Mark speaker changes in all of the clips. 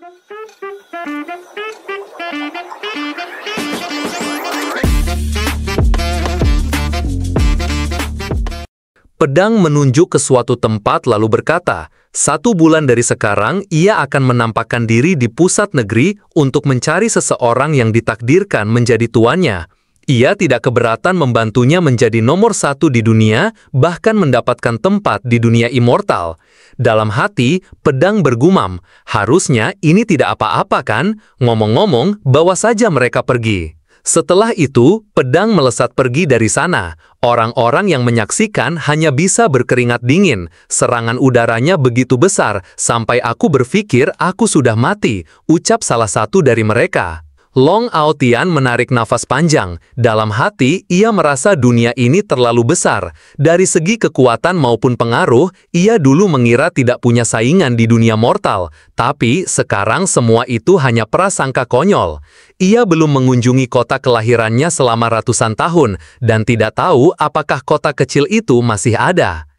Speaker 1: Pedang menunjuk ke suatu tempat lalu berkata, 1 bulan dari sekarang ia akan menampakkan diri di pusat negeri untuk mencari seseorang yang ditakdirkan menjadi tuannya. Ia tidak keberatan membantunya menjadi nomor 1 di dunia, bahkan mendapatkan tempat di dunia immortal. Dalam hati, pedang bergumam, harusnya ini tidak apa-apa kan? Ngomong-ngomong, bawa saja mereka pergi. Setelah itu, pedang melesat pergi dari sana. Orang-orang yang menyaksikan hanya bisa berkeringat dingin. Serangan udaranya begitu besar, sampai aku berpikir aku sudah mati, ucap salah satu dari mereka. Long Aotian menarik nafas panjang. Dalam hati, ia merasa dunia ini terlalu besar. Dari segi kekuatan maupun pengaruh, ia dulu mengira tidak punya saingan di dunia mortal. Tapi sekarang semua itu hanya prasangka konyol. Ia belum mengunjungi kota kelahirannya selama ratusan tahun, dan tidak tahu apakah kota kecil itu masih ada.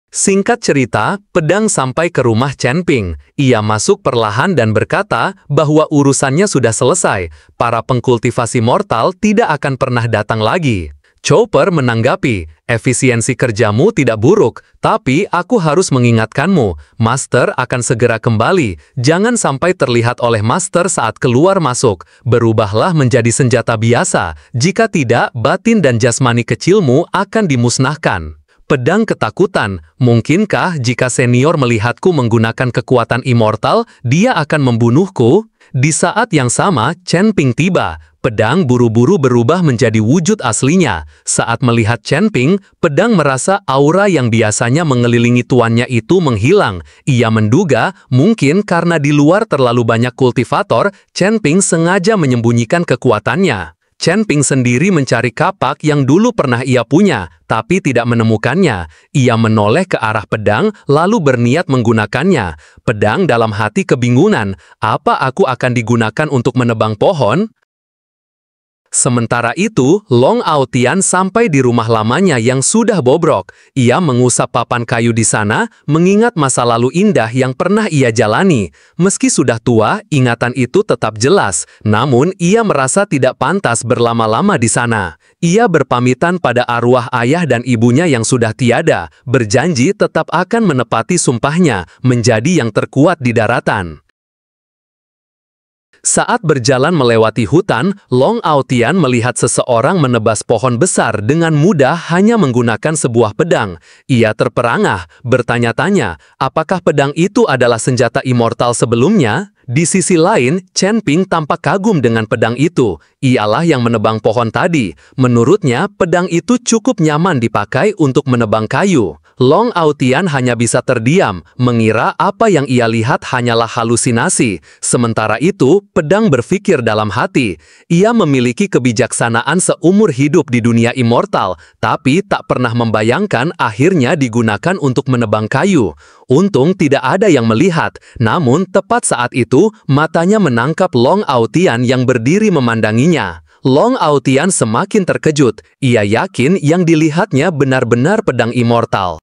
Speaker 1: Singkat cerita, pedang sampai ke rumah Chen Ping. Ia masuk perlahan dan berkata bahwa urusannya sudah selesai. Para pengkultivasi mortal tidak akan pernah datang lagi. Chopper menanggapi, efisiensi kerjamu tidak buruk, tapi aku harus mengingatkanmu, Master akan segera kembali. Jangan sampai terlihat oleh Master saat keluar masuk. Berubahlah menjadi senjata biasa. Jika tidak, batin dan jasmani kecilmu akan dimusnahkan. Pedang ketakutan, mungkinkah jika senior melihatku menggunakan kekuatan immortal, dia akan membunuhku? Di saat yang sama, Chen Ping tiba. Pedang buru-buru berubah menjadi wujud aslinya. Saat melihat Chen Ping, pedang merasa aura yang biasanya mengelilingi tuannya itu menghilang. Ia menduga, mungkin karena di luar terlalu banyak kultivator, Chen Ping sengaja menyembunyikan kekuatannya. Chen Ping sendiri mencari kapak yang dulu pernah ia punya, tapi tidak menemukannya. Ia menoleh ke arah pedang, lalu berniat menggunakannya. Pedang dalam hati kebingungan, apa aku akan digunakan untuk menebang pohon? Sementara itu, Long Aotian sampai di rumah lamanya yang sudah bobrok. Ia mengusap papan kayu di sana, mengingat masa lalu indah yang pernah ia jalani. Meski sudah tua, ingatan itu tetap jelas. Namun, ia merasa tidak pantas berlama-lama di sana. Ia berpamitan pada arwah ayah dan ibunya yang sudah tiada, berjanji tetap akan menepati sumpahnya, menjadi yang terkuat di daratan. Saat berjalan melewati hutan, Long Aotian melihat seseorang menebas pohon besar dengan mudah hanya menggunakan sebuah pedang. Ia terperangah, bertanya-tanya, apakah pedang itu adalah senjata immortal sebelumnya? Di sisi lain, Chen Ping tampak kagum dengan pedang itu. Ialah yang menebang pohon tadi. Menurutnya, pedang itu cukup nyaman dipakai untuk menebang kayu. Long Aotian hanya bisa terdiam, mengira apa yang ia lihat hanyalah halusinasi. Sementara itu, pedang berpikir dalam hati. Ia memiliki kebijaksanaan seumur hidup di dunia immortal, tapi tak pernah membayangkan akhirnya digunakan untuk menebang kayu. Untung tidak ada yang melihat, namun tepat saat itu, matanya menangkap Long Aotian yang berdiri memandanginya. Long Aotian semakin terkejut. Ia yakin yang dilihatnya benar-benar pedang immortal.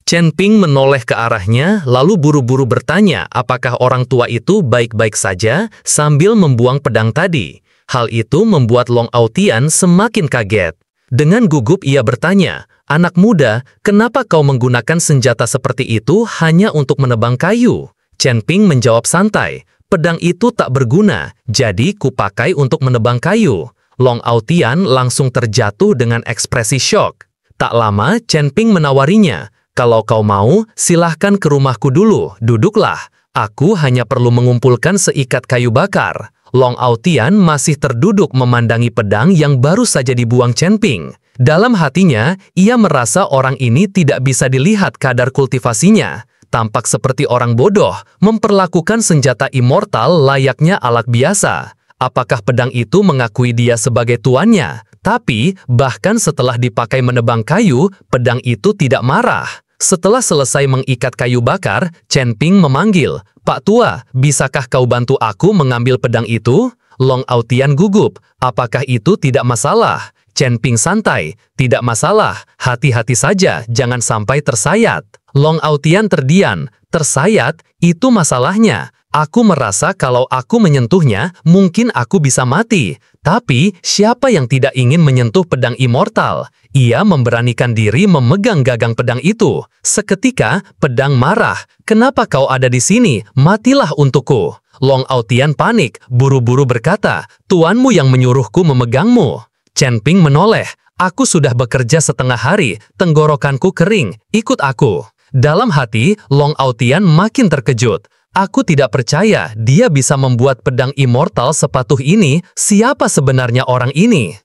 Speaker 1: Chen Ping menoleh ke arahnya, lalu buru-buru bertanya apakah orang tua itu baik-baik saja sambil membuang pedang tadi. Hal itu membuat Long Aotian semakin kaget. Dengan gugup ia bertanya, anak muda, kenapa kau menggunakan senjata seperti itu hanya untuk menebang kayu? Chen Ping menjawab santai, pedang itu tak berguna, jadi kupakai untuk menebang kayu. Long Aotian langsung terjatuh dengan ekspresi syok. Tak lama, Chen Ping menawarinya, kalau kau mau, silahkan ke rumahku dulu, duduklah. Aku hanya perlu mengumpulkan seikat kayu bakar. Long Aotian masih terduduk memandangi pedang yang baru saja dibuang Chen Ping. Dalam hatinya, ia merasa orang ini tidak bisa dilihat kadar kultivasinya. Tampak seperti orang bodoh, memperlakukan senjata immortal layaknya alat biasa. Apakah pedang itu mengakui dia sebagai tuannya? Tapi, bahkan setelah dipakai menebang kayu, pedang itu tidak marah. Setelah selesai mengikat kayu bakar, Chen Ping memanggil, Pak Tua, bisakah kau bantu aku mengambil pedang itu? Long Aotian gugup, apakah itu tidak masalah? Chen Ping santai, tidak masalah, hati-hati saja, jangan sampai tersayat. Long Aotian terdiam, tersayat, itu masalahnya. Aku merasa kalau aku menyentuhnya, mungkin aku bisa mati. Tapi, siapa yang tidak ingin menyentuh pedang immortal? Ia memberanikan diri memegang gagang pedang itu. Seketika, pedang marah. Kenapa kau ada di sini? Matilah untukku. Long Aotian panik, buru-buru berkata, tuanmu yang menyuruhku memegangmu. Chen Ping menoleh. Aku sudah bekerja setengah hari, tenggorokanku kering, ikut aku. Dalam hati, Long Aotian makin terkejut. Aku tidak percaya dia bisa membuat pedang immortal sepatuh ini. Siapa sebenarnya orang ini?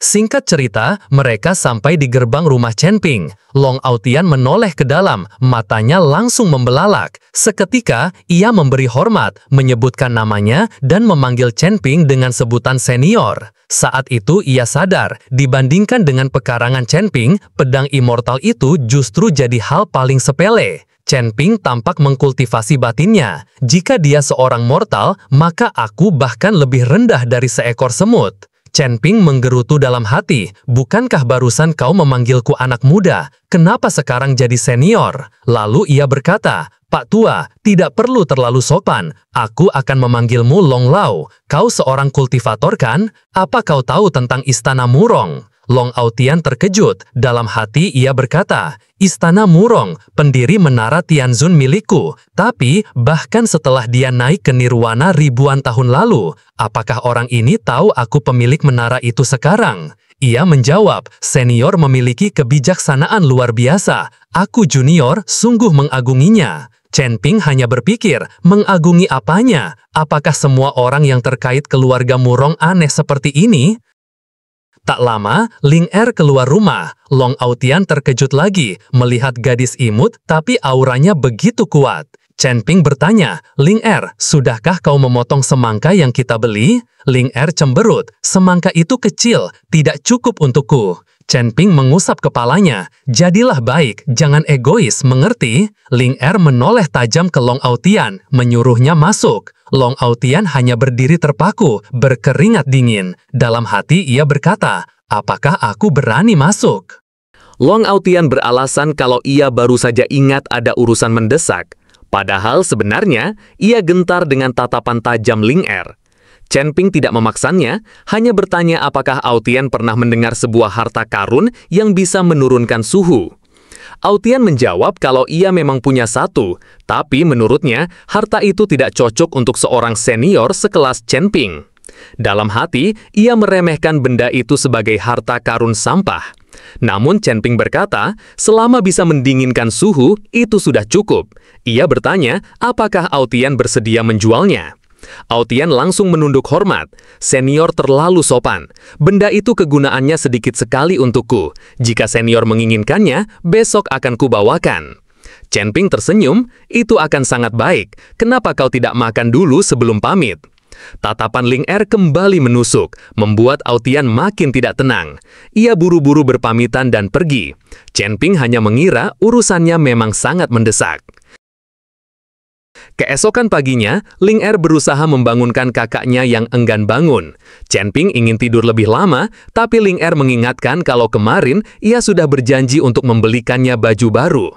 Speaker 1: Singkat cerita, mereka sampai di gerbang rumah Chen Ping. Long Aotian menoleh ke dalam, matanya langsung membelalak. Seketika, ia memberi hormat, menyebutkan namanya, dan memanggil Chen Ping dengan sebutan senior. Saat itu ia sadar, dibandingkan dengan pekarangan Chen Ping, pedang immortal itu justru jadi hal paling sepele. Chen Ping tampak mengkultivasi batinnya. Jika dia seorang mortal, maka aku bahkan lebih rendah dari seekor semut. Chen Ping menggerutu dalam hati, bukankah barusan kau memanggilku anak muda? Kenapa sekarang jadi senior? Lalu ia berkata, Pak Tua, tidak perlu terlalu sopan. Aku akan memanggilmu Long Lao. Kau seorang kultivator kan? Apa kau tahu tentang Istana Murong? Long Aotian terkejut. Dalam hati ia berkata, Istana Murong, pendiri menara Tianzun milikku. Tapi, bahkan setelah dia naik ke nirwana ribuan tahun lalu, apakah orang ini tahu aku pemilik menara itu sekarang? Ia menjawab, senior memiliki kebijaksanaan luar biasa. Aku junior, sungguh mengagunginya. Chen Ping hanya berpikir, mengagungi apanya? Apakah semua orang yang terkait keluarga Murong aneh seperti ini? Tak lama, Ling Er keluar rumah. Long Aotian terkejut lagi melihat gadis imut tapi auranya begitu kuat. Chen Ping bertanya, Ling Er, sudahkah kau memotong semangka yang kita beli? Ling Er cemberut, semangka itu kecil, tidak cukup untukku. Chen Ping mengusap kepalanya, jadilah baik, jangan egois, mengerti? Ling Er menoleh tajam ke Long Aotian, menyuruhnya masuk. Long Aotian hanya berdiri terpaku, berkeringat dingin. Dalam hati ia berkata, apakah aku berani masuk? Long Aotian beralasan kalau ia baru saja ingat ada urusan mendesak. Padahal sebenarnya, ia gentar dengan tatapan tajam Ling Er. Chen Ping tidak memaksanya, hanya bertanya apakah Aotian pernah mendengar sebuah harta karun yang bisa menurunkan suhu. Aotian menjawab kalau ia memang punya satu, tapi menurutnya harta itu tidak cocok untuk seorang senior sekelas Chen Ping. Dalam hati, ia meremehkan benda itu sebagai harta karun sampah. Namun Chen Ping berkata, selama bisa mendinginkan suhu, itu sudah cukup. Ia bertanya, apakah Aotian bersedia menjualnya? Aotian langsung menunduk hormat. Senior terlalu sopan. Benda itu kegunaannya sedikit sekali untukku. Jika senior menginginkannya, besok akan kubawakan. Chen Ping tersenyum, itu akan sangat baik. Kenapa kau tidak makan dulu sebelum pamit? Tatapan Ling Er kembali menusuk, membuat Aotian makin tidak tenang. Ia buru-buru berpamitan dan pergi. Chen Ping hanya mengira urusannya memang sangat mendesak. Keesokan paginya, Ling Er berusaha membangunkan kakaknya yang enggan bangun. Chen Ping ingin tidur lebih lama, tapi Ling Er mengingatkan kalau kemarin ia sudah berjanji untuk membelikannya baju baru.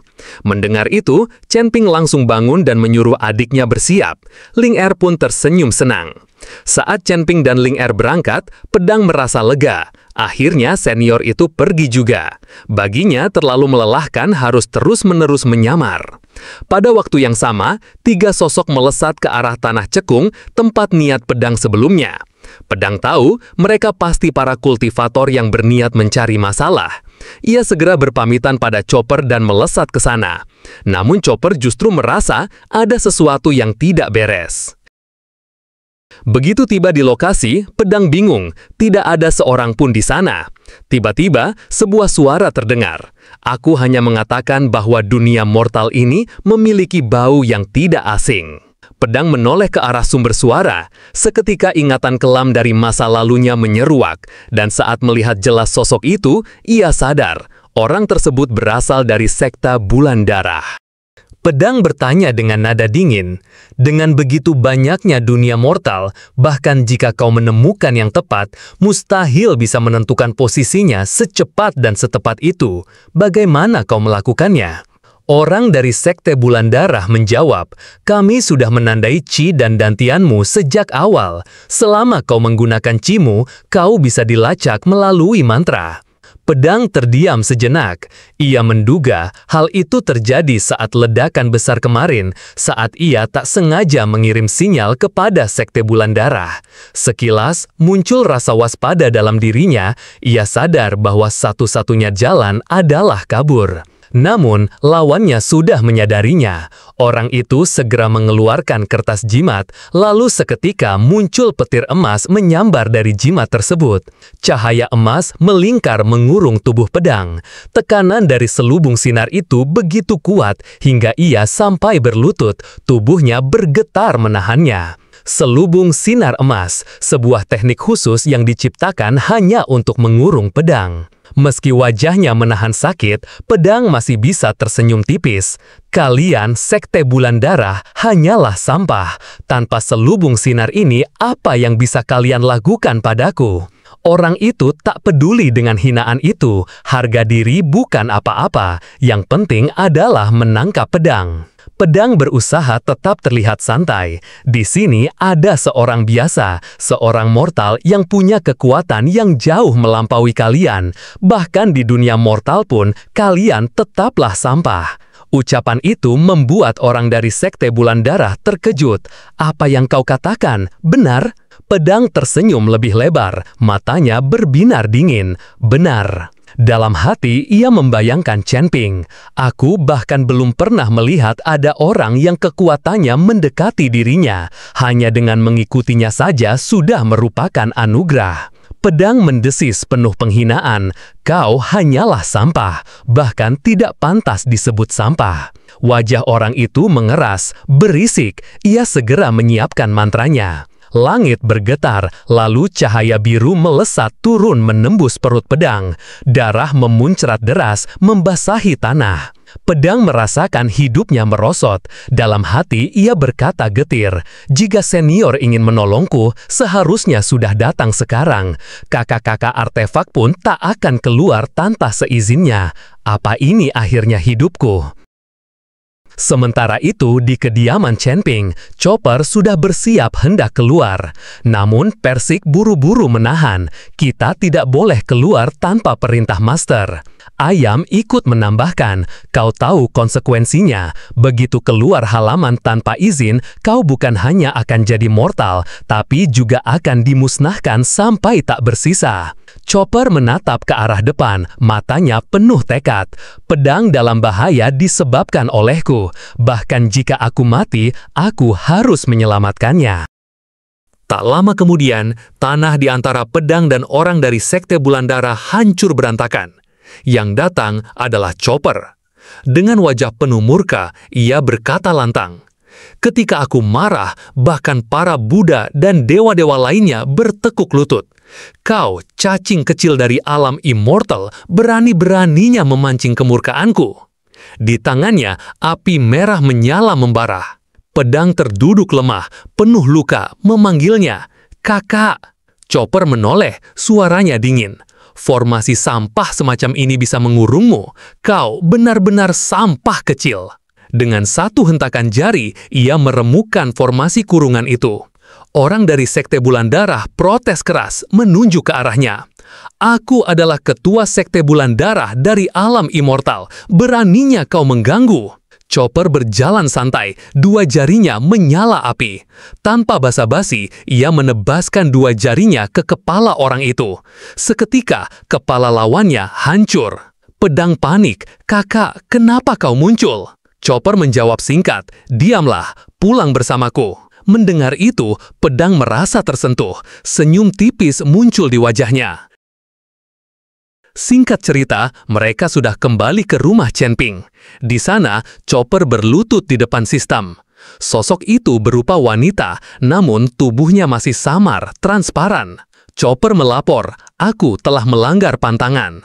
Speaker 1: Mendengar itu, Chen Ping langsung bangun dan menyuruh adiknya bersiap. Ling Er pun tersenyum senang. Saat Chen Ping dan Ling Er berangkat, pedang merasa lega. Akhirnya senior itu pergi juga. Baginya terlalu melelahkan harus terus-menerus menyamar. Pada waktu yang sama, 3 sosok melesat ke arah tanah cekung, tempat niat pedang sebelumnya. Pedang tahu mereka pasti para kultivator yang berniat mencari masalah. Ia segera berpamitan pada Chopper dan melesat ke sana. Namun Chopper justru merasa ada sesuatu yang tidak beres. Begitu tiba di lokasi, pedang bingung, tidak ada seorang pun di sana. Tiba-tiba, sebuah suara terdengar. Aku hanya mengatakan bahwa dunia mortal ini memiliki bau yang tidak asing. Pedang menoleh ke arah sumber suara. Seketika ingatan kelam dari masa lalunya menyeruak, dan saat melihat jelas sosok itu, ia sadar, orang tersebut berasal dari sekta Bulan Darah. Pedang bertanya dengan nada dingin, dengan begitu banyaknya dunia mortal, bahkan jika kau menemukan yang tepat, mustahil bisa menentukan posisinya secepat dan setepat itu. Bagaimana kau melakukannya? Orang dari Sekte Bulan Darah menjawab, "Kami sudah menandai Chi dan dantianmu sejak awal. Selama kau menggunakan Chi-mu, kau bisa dilacak melalui mantra." Pedang terdiam sejenak. Ia menduga hal itu terjadi saat ledakan besar kemarin, saat ia tak sengaja mengirim sinyal kepada Sekte Bulan Darah. Sekilas, muncul rasa waspada dalam dirinya. Ia sadar bahwa satu-satunya jalan adalah kabur. Namun, lawannya sudah menyadarinya. Orang itu segera mengeluarkan kertas jimat, lalu seketika muncul petir emas menyambar dari jimat tersebut. Cahaya emas melingkar mengurung tubuh pedang. Tekanan dari selubung sinar itu begitu kuat hingga ia sampai berlutut, tubuhnya bergetar menahannya. Selubung sinar emas, sebuah teknik khusus yang diciptakan hanya untuk mengurung pedang. Meski wajahnya menahan sakit, pedang masih bisa tersenyum tipis. Kalian, Sekte Bulan Darah, hanyalah sampah. Tanpa selubung sinar ini, apa yang bisa kalian lakukan padaku? Orang itu tak peduli dengan hinaan itu. Harga diri bukan apa-apa. Yang penting adalah menangkap pedang. Pedang berusaha tetap terlihat santai. Di sini ada seorang biasa, seorang mortal yang punya kekuatan yang jauh melampaui kalian. Bahkan di dunia mortal pun, kalian tetaplah sampah. Ucapan itu membuat orang dari Sekte Bulan Darah terkejut. Apa yang kau katakan, benar? Pedang tersenyum lebih lebar, matanya berbinar dingin. Benar. Dalam hati, ia membayangkan Chen Ping. Aku bahkan belum pernah melihat ada orang yang kekuatannya mendekati dirinya. Hanya dengan mengikutinya saja sudah merupakan anugerah. Pedang mendesis penuh penghinaan. Kau hanyalah sampah, bahkan tidak pantas disebut sampah. Wajah orang itu mengeras, berisik. Ia segera menyiapkan mantranya. Langit bergetar, lalu cahaya biru melesat turun menembus perut pedang. Darah memuncrat deras, membasahi tanah. Pedang merasakan hidupnya merosot. Dalam hati ia berkata getir, "Jika senior ingin menolongku, seharusnya sudah datang sekarang. Kakak-kakak artefak pun tak akan keluar tanpa seizinnya. Apa ini akhirnya hidupku?" Sementara itu, di kediaman Chen Ping, Chopper sudah bersiap hendak keluar. Namun, Persik buru-buru menahan. Kita tidak boleh keluar tanpa perintah Master. Ayam ikut menambahkan, kau tahu konsekuensinya. Begitu keluar halaman tanpa izin, kau bukan hanya akan jadi mortal, tapi juga akan dimusnahkan sampai tak bersisa. Chopper menatap ke arah depan, matanya penuh tekad. Pedang dalam bahaya disebabkan olehku. Bahkan jika aku mati, aku harus menyelamatkannya. Tak lama kemudian, tanah di antara pedang dan orang dari Sekte Bulan Darah hancur berantakan. Yang datang adalah Chopper. Dengan wajah penuh murka, ia berkata lantang, "Ketika aku marah, bahkan para Buddha dan dewa-dewa lainnya bertekuk lutut. Kau, cacing kecil dari alam immortal, berani-beraninya memancing kemurkaanku." Di tangannya, api merah menyala membara. Pedang terduduk lemah, penuh luka, memanggilnya, "Kakak!" Chopper menoleh, suaranya dingin. "Formasi sampah semacam ini bisa mengurungmu. Kau benar-benar sampah kecil." Dengan satu hentakan jari, ia meremukkan formasi kurungan itu. Orang dari Sekte Bulan Darah protes keras, menunjuk ke arahnya. "Aku adalah ketua Sekte Bulan Darah dari alam immortal. Beraninya kau mengganggu." Chopper berjalan santai, dua jarinya menyala api. Tanpa basa-basi, ia menebaskan dua jarinya ke kepala orang itu. Seketika, kepala lawannya hancur. Pedang panik, "Kakak, kenapa kau muncul?" Chopper menjawab singkat, "Diamlah, pulang bersamaku." Mendengar itu, pedang merasa tersentuh. Senyum tipis muncul di wajahnya. Singkat cerita, mereka sudah kembali ke rumah Chen Ping. Di sana, Chopper berlutut di depan sistem. Sosok itu berupa wanita, namun tubuhnya masih samar, transparan. Chopper melapor, "Aku telah melanggar pantangan."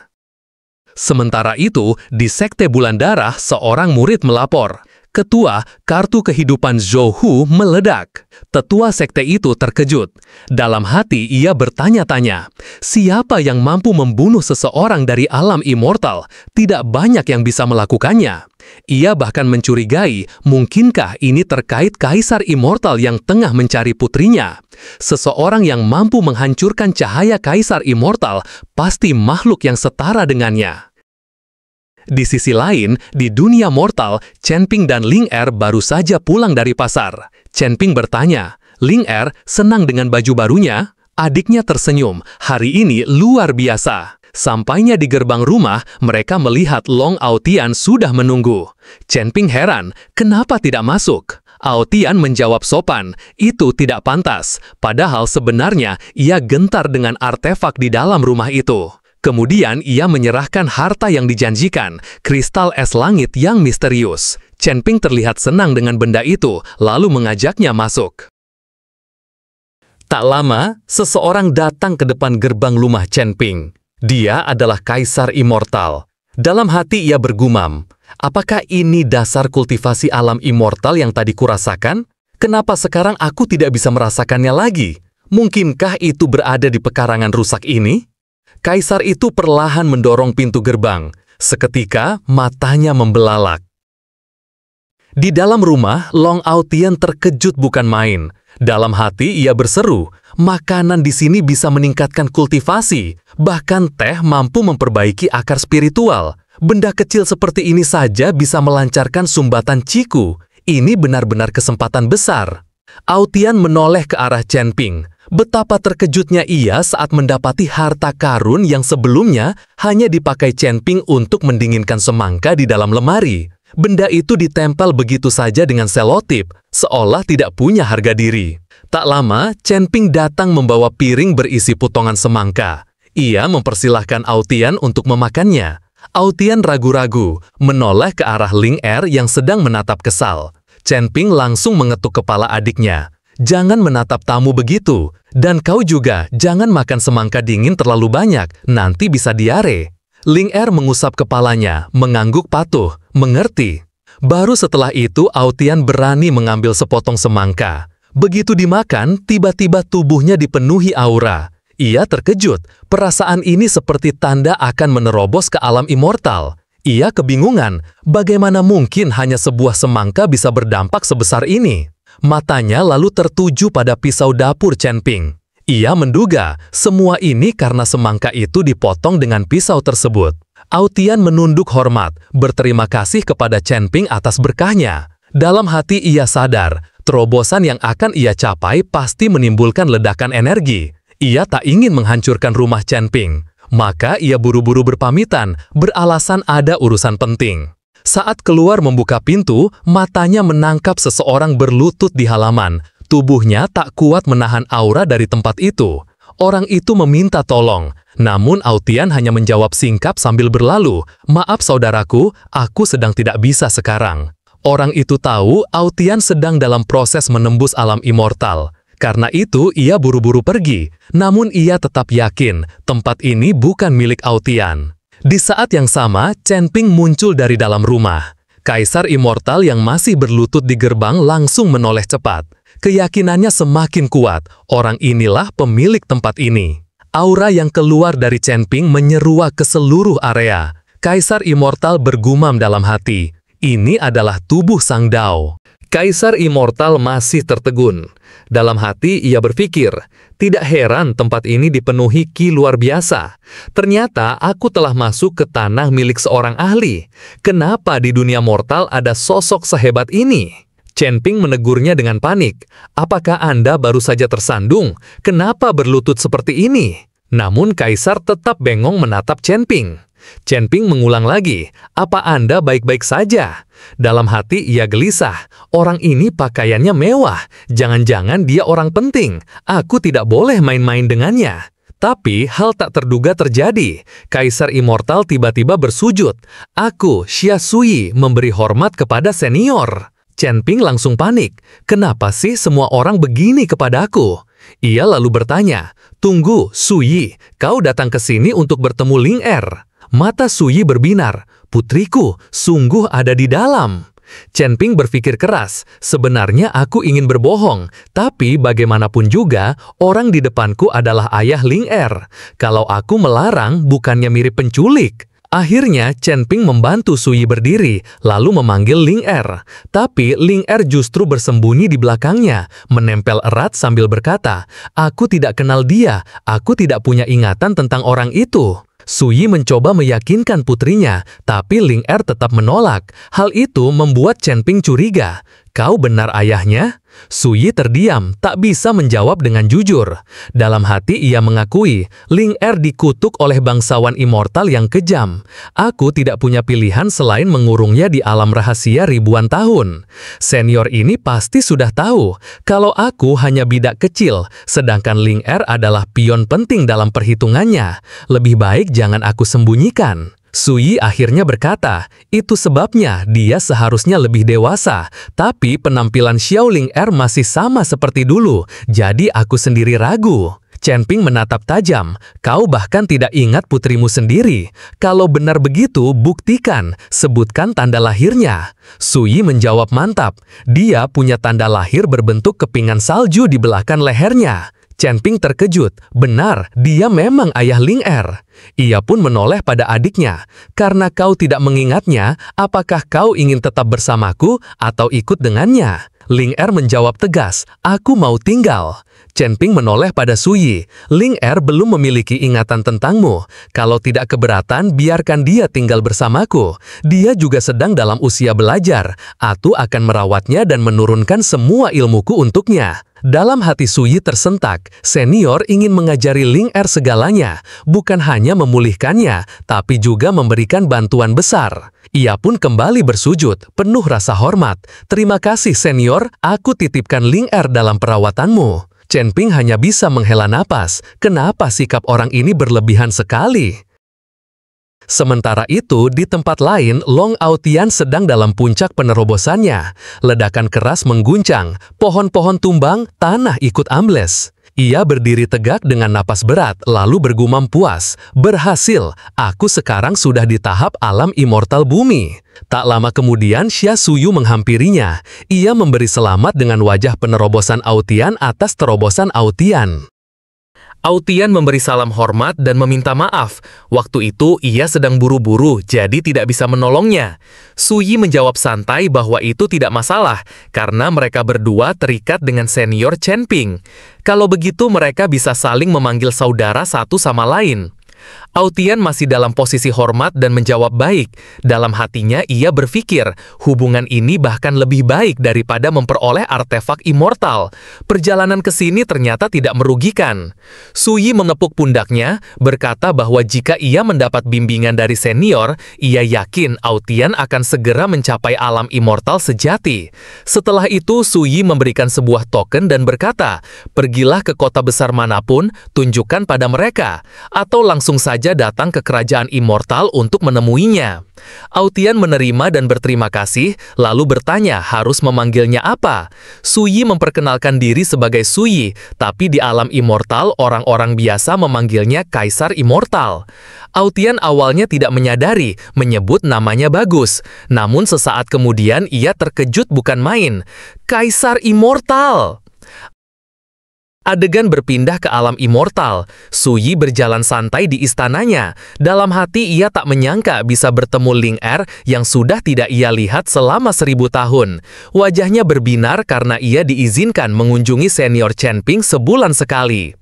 Speaker 1: Sementara itu, di Sekte Bulan Darah, seorang murid melapor, Ketua Kartu Kehidupan Zhou Hu meledak. Tetua sekte itu terkejut. Dalam hati ia bertanya-tanya, siapa yang mampu membunuh seseorang dari alam immortal? Tidak banyak yang bisa melakukannya. Ia bahkan mencurigai, mungkinkah ini terkait kaisar immortal yang tengah mencari putrinya? Seseorang yang mampu menghancurkan cahaya kaisar immortal pasti makhluk yang setara dengannya. Di sisi lain, di dunia mortal, Chen Ping dan Ling Er baru saja pulang dari pasar. Chen Ping bertanya, Ling Er senang dengan baju barunya? Adiknya tersenyum, hari ini luar biasa. Sampainya di gerbang rumah, mereka melihat Long Aotian sudah menunggu. Chen Ping heran, kenapa tidak masuk? Aotian menjawab sopan, itu tidak pantas. Padahal sebenarnya ia gentar dengan artefak di dalam rumah itu. Kemudian ia menyerahkan harta yang dijanjikan, kristal es langit yang misterius. Chen Ping terlihat senang dengan benda itu, lalu mengajaknya masuk. Tak lama, seseorang datang ke depan gerbang rumah Chen Ping. Dia adalah kaisar immortal. Dalam hati ia bergumam, apakah ini dasar kultivasi alam immortal yang tadi kurasakan? Kenapa sekarang aku tidak bisa merasakannya lagi? Mungkinkah itu berada di pekarangan rusak ini? Kaisar itu perlahan mendorong pintu gerbang. Seketika, matanya membelalak. Di dalam rumah, Long Aotian terkejut bukan main. Dalam hati, ia berseru, makanan di sini bisa meningkatkan kultivasi. Bahkan teh mampu memperbaiki akar spiritual. Benda kecil seperti ini saja bisa melancarkan sumbatan Ciku. Ini benar-benar kesempatan besar. Aotian menoleh ke arah Chen Ping. Betapa terkejutnya ia saat mendapati harta karun yang sebelumnya hanya dipakai Chen Ping untuk mendinginkan semangka di dalam lemari. Benda itu ditempel begitu saja dengan selotip, seolah tidak punya harga diri. Tak lama, Chen Ping datang membawa piring berisi potongan semangka. Ia mempersilahkan Aotian untuk memakannya. Aotian ragu-ragu, menoleh ke arah Ling Er yang sedang menatap kesal. Chen Ping langsung mengetuk kepala adiknya. Jangan menatap tamu begitu, dan kau juga jangan makan semangka dingin terlalu banyak, nanti bisa diare. Ling Er mengusap kepalanya, mengangguk patuh, mengerti. Baru setelah itu Aotian berani mengambil sepotong semangka. Begitu dimakan, tiba-tiba tubuhnya dipenuhi aura. Ia terkejut, perasaan ini seperti tanda akan menerobos ke alam immortal. Ia kebingungan, bagaimana mungkin hanya sebuah semangka bisa berdampak sebesar ini? Matanya lalu tertuju pada pisau dapur Chen Ping. Ia menduga semua ini karena semangka itu dipotong dengan pisau tersebut. Aotian menunduk hormat, berterima kasih kepada Chen Ping atas berkahnya. Dalam hati ia sadar, terobosan yang akan ia capai pasti menimbulkan ledakan energi. Ia tak ingin menghancurkan rumah Chen Ping. Maka ia buru-buru berpamitan, beralasan ada urusan penting. Saat keluar membuka pintu, matanya menangkap seseorang berlutut di halaman. Tubuhnya tak kuat menahan aura dari tempat itu. Orang itu meminta tolong, namun Aotian hanya menjawab singkat sambil berlalu, maaf saudaraku, aku sedang tidak bisa sekarang. Orang itu tahu Aotian sedang dalam proses menembus alam immortal. Karena itu ia buru-buru pergi, namun ia tetap yakin tempat ini bukan milik Aotian. Di saat yang sama, Chen Ping muncul dari dalam rumah. Kaisar immortal yang masih berlutut di gerbang langsung menoleh cepat. Keyakinannya semakin kuat, orang inilah pemilik tempat ini. Aura yang keluar dari Chen Ping menyeruak ke seluruh area. Kaisar immortal bergumam dalam hati, ini adalah tubuh Sang Dao. Kaisar immortal masih tertegun. Dalam hati ia berpikir, tidak heran tempat ini dipenuhi ki luar biasa. Ternyata aku telah masuk ke tanah milik seorang ahli. Kenapa di dunia mortal ada sosok sehebat ini? Chen Ping menegurnya dengan panik. Apakah Anda baru saja tersandung? Kenapa berlutut seperti ini? Namun Kaisar tetap bengong menatap Chen Ping. Chen Ping mengulang lagi, apa Anda baik-baik saja? Dalam hati ia gelisah, orang ini pakaiannya mewah, jangan-jangan dia orang penting, aku tidak boleh main-main dengannya. Tapi hal tak terduga terjadi, Kaisar Immortal tiba-tiba bersujud, aku, Xia Sui, memberi hormat kepada senior. Chen Ping langsung panik, kenapa sih semua orang begini kepadaku? Ia lalu bertanya, tunggu, Sui, kau datang ke sini untuk bertemu Ling Er. Mata Sui berbinar, putriku, sungguh ada di dalam. Chen Ping berpikir keras, sebenarnya aku ingin berbohong, tapi bagaimanapun juga, orang di depanku adalah ayah Ling Er. Kalau aku melarang, bukannya mirip penculik. Akhirnya, Chen Ping membantu Suyi berdiri, lalu memanggil Ling Er. Tapi Ling Er justru bersembunyi di belakangnya, menempel erat sambil berkata, "Aku tidak kenal dia, aku tidak punya ingatan tentang orang itu." Suyi mencoba meyakinkan putrinya, tapi Ling Er tetap menolak. Hal itu membuat Chen Ping curiga. "Kau benar ayahnya?" Suyi terdiam, tak bisa menjawab dengan jujur. Dalam hati ia mengakui, Ling Er dikutuk oleh bangsawan immortal yang kejam. Aku tidak punya pilihan selain mengurungnya di alam rahasia ribuan tahun. Senior ini pasti sudah tahu, kalau aku hanya bidak kecil, sedangkan Ling Er adalah pion penting dalam perhitungannya. Lebih baik jangan aku sembunyikan. Suyi akhirnya berkata, itu sebabnya dia seharusnya lebih dewasa, tapi penampilan Xiao Ling Er masih sama seperti dulu, jadi aku sendiri ragu. Chen Ping menatap tajam, kau bahkan tidak ingat putrimu sendiri. Kalau benar begitu, buktikan, sebutkan tanda lahirnya. Suyi menjawab mantap, dia punya tanda lahir berbentuk kepingan salju di belakang lehernya. Chen Ping terkejut, benar, dia memang ayah Ling Er. Ia pun menoleh pada adiknya, karena kau tidak mengingatnya, apakah kau ingin tetap bersamaku atau ikut dengannya? Ling Er menjawab tegas, aku mau tinggal. Chen Ping menoleh pada Suyi, Ling Er belum memiliki ingatan tentangmu. Kalau tidak keberatan, biarkan dia tinggal bersamaku. Dia juga sedang dalam usia belajar. Aku akan merawatnya dan menurunkan semua ilmuku untuknya. Dalam hati Suyi tersentak, senior ingin mengajari Ling Er segalanya, bukan hanya memulihkannya, tapi juga memberikan bantuan besar. Ia pun kembali bersujud, penuh rasa hormat. Terima kasih senior, aku titipkan Ling Er dalam perawatanmu. Chen Ping hanya bisa menghela napas, kenapa sikap orang ini berlebihan sekali? Sementara itu, di tempat lain, Long Aotian sedang dalam puncak penerobosannya. Ledakan keras mengguncang, pohon-pohon tumbang, tanah ikut ambles. Ia berdiri tegak dengan napas berat, lalu bergumam puas. Berhasil, aku sekarang sudah di tahap alam immortal bumi. Tak lama kemudian, Xia Suyu menghampirinya. Ia memberi selamat dengan wajah penerobosan Aotian atas terobosan Aotian. Aotian memberi salam hormat dan meminta maaf. Waktu itu ia sedang buru-buru, jadi tidak bisa menolongnya. Suyi menjawab santai bahwa itu tidak masalah, karena mereka berdua terikat dengan senior Chen Ping. Kalau begitu mereka bisa saling memanggil saudara satu sama lain. Aotian masih dalam posisi hormat dan menjawab baik. Dalam hatinya ia berpikir, hubungan ini bahkan lebih baik daripada memperoleh artefak immortal. Perjalanan ke sini ternyata tidak merugikan. Suyi menepuk pundaknya, berkata bahwa jika ia mendapat bimbingan dari senior, ia yakin Aotian akan segera mencapai alam immortal sejati. Setelah itu, Suyi memberikan sebuah token dan berkata, pergilah ke kota besar manapun, tunjukkan pada mereka, atau langsung saja datang ke kerajaan immortal untuk menemuinya. Aotian menerima dan berterima kasih, lalu bertanya harus memanggilnya apa. Suyi memperkenalkan diri sebagai Suyi, tapi di alam immortal orang-orang biasa memanggilnya Kaisar Immortal. Aotian awalnya tidak menyadari, menyebut namanya bagus. Namun sesaat kemudian ia terkejut bukan main. Kaisar Immortal! Adegan berpindah ke alam immortal. Suyi berjalan santai di istananya. Dalam hati ia tak menyangka bisa bertemu Ling Er yang sudah tidak ia lihat selama 1000 tahun. Wajahnya berbinar karena ia diizinkan mengunjungi senior Chen Ping sebulan sekali.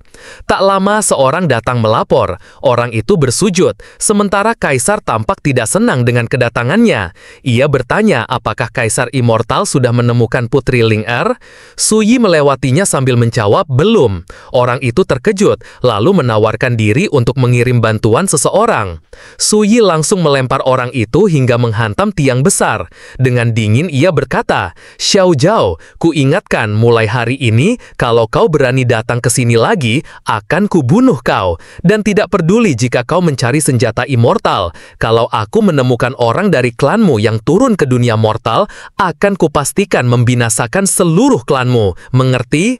Speaker 1: Tak lama seorang datang melapor. Orang itu bersujud, sementara Kaisar tampak tidak senang dengan kedatangannya. Ia bertanya apakah Kaisar Immortal sudah menemukan Putri Ling Er. Suyi melewatinya sambil menjawab belum. Orang itu terkejut, lalu menawarkan diri untuk mengirim bantuan seseorang. Suyi langsung melempar orang itu hingga menghantam tiang besar. Dengan dingin ia berkata, Xiao Zhao, kuingatkan mulai hari ini, kalau kau berani datang ke sini lagi, akan kubunuh kau, dan tidak peduli jika kau mencari senjata immortal. Kalau aku menemukan orang dari klanmu yang turun ke dunia mortal, akan kupastikan membinasakan seluruh klanmu. Mengerti?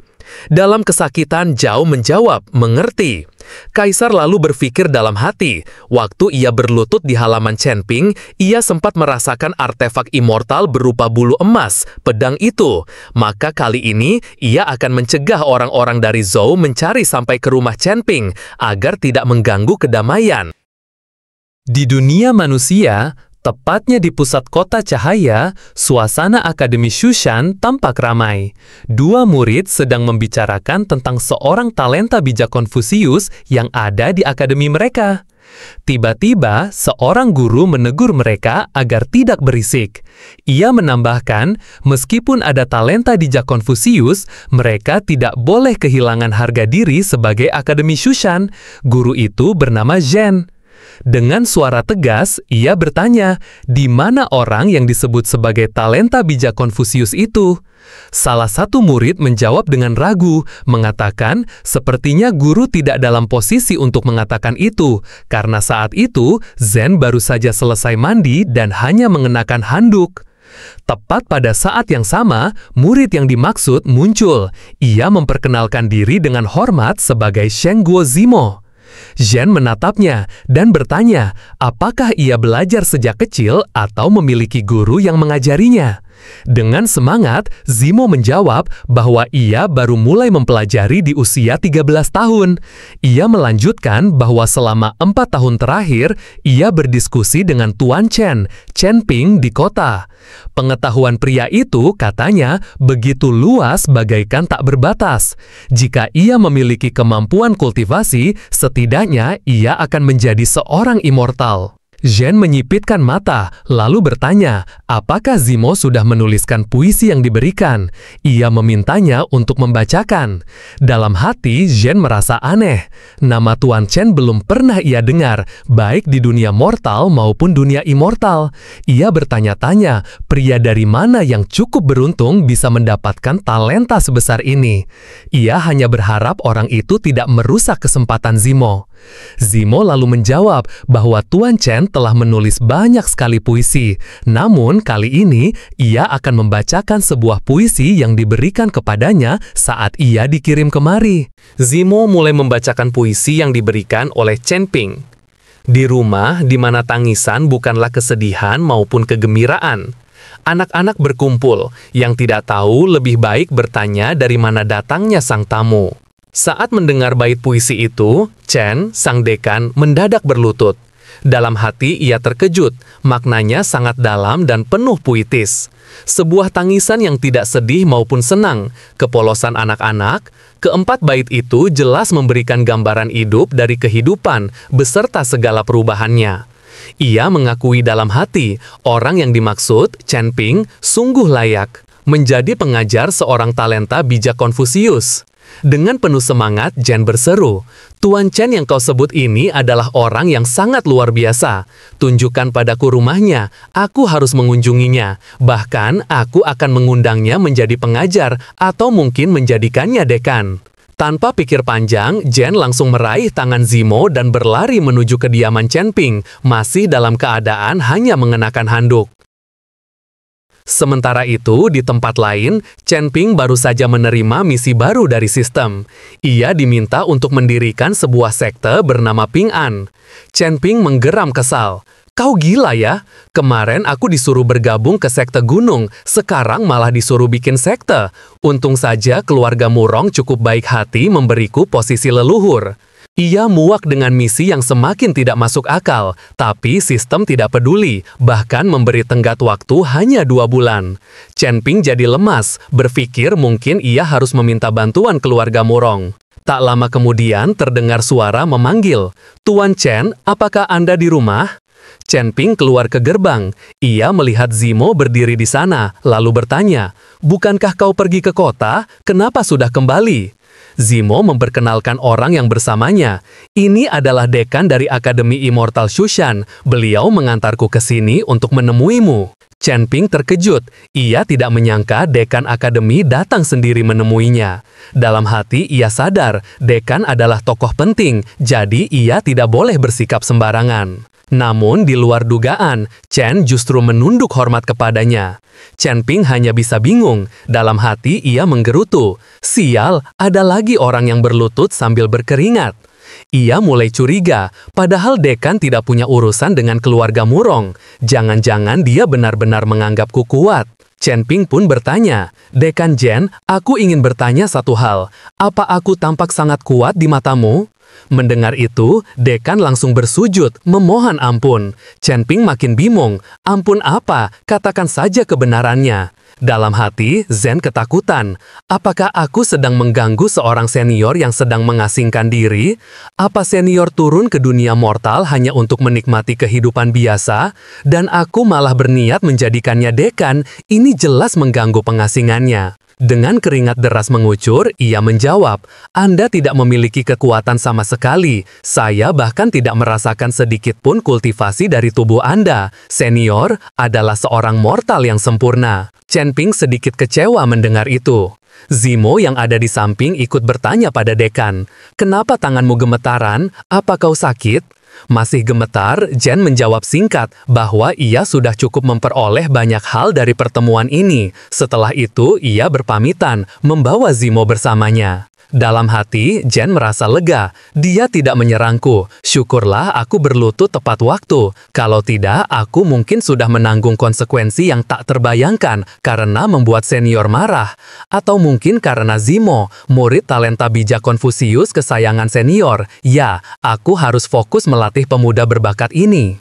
Speaker 1: Dalam kesakitan, Zhao menjawab, mengerti. Kaisar lalu berpikir dalam hati, waktu ia berlutut di halaman Chen Ping, ia sempat merasakan artefak immortal berupa bulu emas, pedang itu. Maka kali ini, ia akan mencegah orang-orang dari Zhou mencari sampai ke rumah Chen Ping, agar tidak mengganggu kedamaian. Di dunia manusia, tepatnya di pusat kota cahaya, suasana Akademi Shushan tampak ramai. Dua murid sedang membicarakan tentang seorang talenta bijak Konfusius yang ada di akademi mereka. Tiba-tiba, seorang guru menegur mereka agar tidak berisik. Ia menambahkan, meskipun ada talenta bijak Konfusius, mereka tidak boleh kehilangan harga diri sebagai Akademi Shushan. Guru itu bernama Zhen. Dengan suara tegas, ia bertanya, di mana orang yang disebut sebagai talenta bijak Konfusius itu? Salah satu murid menjawab dengan ragu, mengatakan, sepertinya guru tidak dalam posisi untuk mengatakan itu, karena saat itu, Zhen baru saja selesai mandi dan hanya mengenakan handuk. Tepat pada saat yang sama, murid yang dimaksud muncul. Ia memperkenalkan diri dengan hormat sebagai Shengguo Zimo. Zhen menatapnya dan bertanya, apakah ia belajar sejak kecil atau memiliki guru yang mengajarinya? Dengan semangat, Zimo menjawab bahwa ia baru mulai mempelajari di usia 13 tahun. Ia melanjutkan bahwa selama 4 tahun terakhir, ia berdiskusi dengan Tuan Chen Ping di kota. Pengetahuan pria itu katanya begitu luas bagaikan tak berbatas. Jika ia memiliki kemampuan kultivasi, setidaknya ia akan menjadi seorang immortal. Zhen menyipitkan mata, lalu bertanya, apakah Zimo sudah menuliskan puisi yang diberikan? Ia memintanya untuk membacakan. Dalam hati, Zhen merasa aneh. Nama Tuan Chen belum pernah ia dengar, baik di dunia mortal maupun dunia immortal. Ia bertanya-tanya, pria dari mana yang cukup beruntung bisa mendapatkan talenta sebesar ini? Ia hanya berharap orang itu tidak merusak kesempatan Zimo. Zimo lalu menjawab bahwa Tuan Chen telah menulis banyak sekali puisi, namun kali ini ia akan membacakan sebuah puisi yang diberikan kepadanya saat ia dikirim kemari. Zimo mulai membacakan puisi yang diberikan oleh Chen Ping. Di rumah di mana tangisan bukanlah kesedihan maupun kegembiraan. Anak-anak berkumpul, yang tidak tahu lebih baik bertanya dari mana datangnya sang tamu. Saat mendengar bait puisi itu, Chen, sang dekan, mendadak berlutut. Dalam hati ia terkejut, maknanya sangat dalam dan penuh puitis. Sebuah tangisan yang tidak sedih maupun senang, kepolosan anak-anak, keempat bait itu jelas memberikan gambaran hidup dari kehidupan beserta segala perubahannya. Ia mengakui dalam hati, orang yang dimaksud, Chen Ping, sungguh layak menjadi pengajar seorang talenta bijak Konfusius. Dengan penuh semangat, Zhen berseru, Tuan Chen yang kau sebut ini adalah orang yang sangat luar biasa. Tunjukkan padaku rumahnya, aku harus mengunjunginya. Bahkan, aku akan mengundangnya menjadi pengajar atau mungkin menjadikannya dekan. Tanpa pikir panjang, Zhen langsung meraih tangan Zimo dan berlari menuju kediaman Chen Ping, masih dalam keadaan hanya mengenakan handuk. Sementara itu, di tempat lain, Chen Ping baru saja menerima misi baru dari sistem. Ia diminta untuk mendirikan sebuah sekte bernama Ping An. Chen Ping menggeram kesal. Kau gila ya? Kemarin aku disuruh bergabung ke sekte gunung, sekarang malah disuruh bikin sekte. Untung saja keluarga Murong cukup baik hati memberiku posisi leluhur. Ia muak dengan misi yang semakin tidak masuk akal, tapi sistem tidak peduli, bahkan memberi tenggat waktu hanya 2 bulan. Chen Ping jadi lemas, berpikir mungkin ia harus meminta bantuan keluarga Murong. Tak lama kemudian terdengar suara memanggil, Tuan Chen, apakah Anda di rumah? Chen Ping keluar ke gerbang. Ia melihat Zimo berdiri di sana, lalu bertanya, bukankah kau pergi ke kota? Kenapa sudah kembali? Zimo memperkenalkan orang yang bersamanya. Ini adalah dekan dari Akademi Immortal Shushan. Beliau mengantarku ke sini untuk menemuimu. Chen Ping terkejut. Ia tidak menyangka dekan akademi datang sendiri menemuinya. Dalam hati ia sadar, dekan adalah tokoh penting, jadi ia tidak boleh bersikap sembarangan. Namun di luar dugaan, Chen justru menunduk hormat kepadanya. Chen Ping hanya bisa bingung. Dalam hati ia menggerutu. Sial, ada lagi orang yang berlutut sambil berkeringat. Ia mulai curiga, padahal dekan tidak punya urusan dengan keluarga Murong. Jangan-jangan dia benar-benar menganggapku kuat. Chen Ping pun bertanya, "Dekan Jen, aku ingin bertanya satu hal. Apa aku tampak sangat kuat di matamu?" Mendengar itu, dekan langsung bersujud, memohon ampun. Chen Ping makin bingung. Ampun apa? Katakan saja kebenarannya. Dalam hati, Zen ketakutan. Apakah aku sedang mengganggu seorang senior yang sedang mengasingkan diri? Apa senior turun ke dunia mortal hanya untuk menikmati kehidupan biasa? Dan aku malah berniat menjadikannya dekan, ini jelas mengganggu pengasingannya. Dengan keringat deras mengucur, ia menjawab, "Anda tidak memiliki kekuatan sama sekali. Saya bahkan tidak merasakan sedikit pun kultivasi dari tubuh Anda. Senior adalah seorang mortal yang sempurna." Chen Ping sedikit kecewa mendengar itu. Zimo yang ada di samping ikut bertanya pada dekan, "Kenapa tanganmu gemetaran? Apa kau sakit?" Masih gemetar, Jen menjawab singkat bahwa ia sudah cukup memperoleh banyak hal dari pertemuan ini. Setelah itu, ia berpamitan, membawa Zimo bersamanya. Dalam hati, Jen merasa lega. Dia tidak menyerangku. Syukurlah aku berlutut tepat waktu. Kalau tidak, aku mungkin sudah menanggung konsekuensi yang tak terbayangkan karena membuat senior marah. Atau mungkin karena Zimo, murid talenta bijak Konfusius kesayangan senior. Ya, aku harus fokus melatih pemuda berbakat ini.